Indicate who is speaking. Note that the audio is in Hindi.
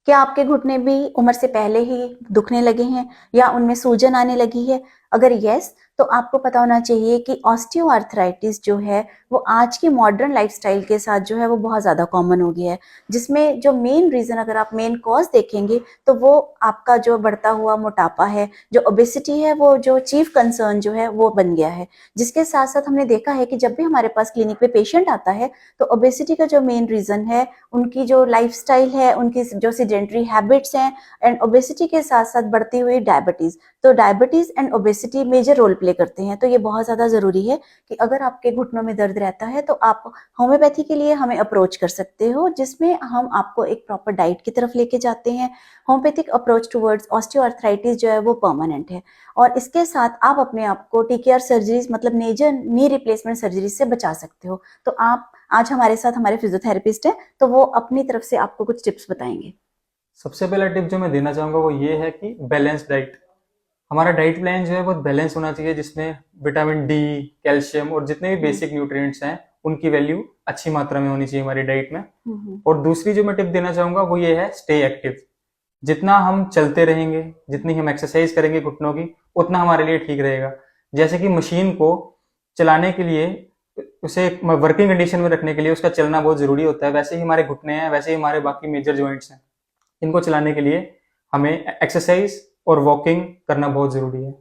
Speaker 1: क्या आपके घुटने भी उम्र से पहले ही दुखने लगे हैं या उनमें सूजन आने लगी है? अगर यस, तो आपको पता होना चाहिए कि ऑस्टियोआर्थराइटिस जो है वो आज की मॉडर्न लाइफस्टाइल के साथ जो है वो बहुत ज़्यादा कॉमन हो गया है, जिसमें जो मेन रीज़न अगर आप मेन कॉज देखेंगे तो वो आपका जो बढ़ता हुआ मोटापा है, जो ओबेसिटी है, वो जो चीफ कंसर्न जो है वो बन गया है। जिसके साथ साथ हमने देखा है कि जब भी हमारे पास क्लिनिक पे पेशेंट आता है तो ओबेसिटी का जो मेन रीज़न है उनकी जो लाइफस्टाइल है, उनकी जो सेडेंटरी हैबिट्स हैं एंड ओबेसिटी के साथ साथ बढ़ती हुई डायबिटीज़। तो diabetes and obesity major role play करते हैं। तो ये बहुत ज़्यादा ज़रूरी है कि अगर आपके घुटनों में दर्द रहता है तो आप होम्योपैथी के लिए हमें अप्रोच कर सकते हो, जिसमें हम आपको एक प्रॉपर डाइट की तरफ लेके जाते हैं। होम्योपैथिक अप्रोच टुवर्ड्स ऑस्टियोआर्थराइटिस जो है वो परमानेंट है, और इसके साथ आप अपने आप को टीकेआर सर्जरीज मतलब मेजर नी रिप्लेसमेंट सर्जरी से बचा सकते हो। तो आप आज हमारे साथ हमारे फिजियोथेरेपिस्ट हैं, तो वो अपनी तरफ से आपको कुछ टिप्स बताएंगे।
Speaker 2: सबसे पहला टिप जो मैं देना चाहूँगा वो ये है कि बैलेंस डाइट। हमारा डाइट प्लान जो है बहुत बैलेंस होना चाहिए, जिसमें विटामिन डी, कैल्शियम और जितने भी बेसिक न्यूट्रिएंट्स हैं उनकी वैल्यू अच्छी मात्रा में होनी चाहिए हमारी डाइट में। और दूसरी जो मैं टिप देना चाहूँगा वो ये है, स्टे एक्टिव। जितना हम चलते रहेंगे, जितनी हम एक्सरसाइज करेंगे घुटनों की, उतना हमारे लिए ठीक रहेगा। जैसे कि मशीन को चलाने के लिए, उसे वर्किंग कंडीशन में रखने के लिए उसका चलना बहुत ज़रूरी होता है, वैसे ही हमारे घुटने हैं, वैसे ही हमारे बाकी मेजर जॉइंट्स हैं। इनको चलाने के लिए हमें एक्सरसाइज और वॉकिंग करना बहुत ज़रूरी है।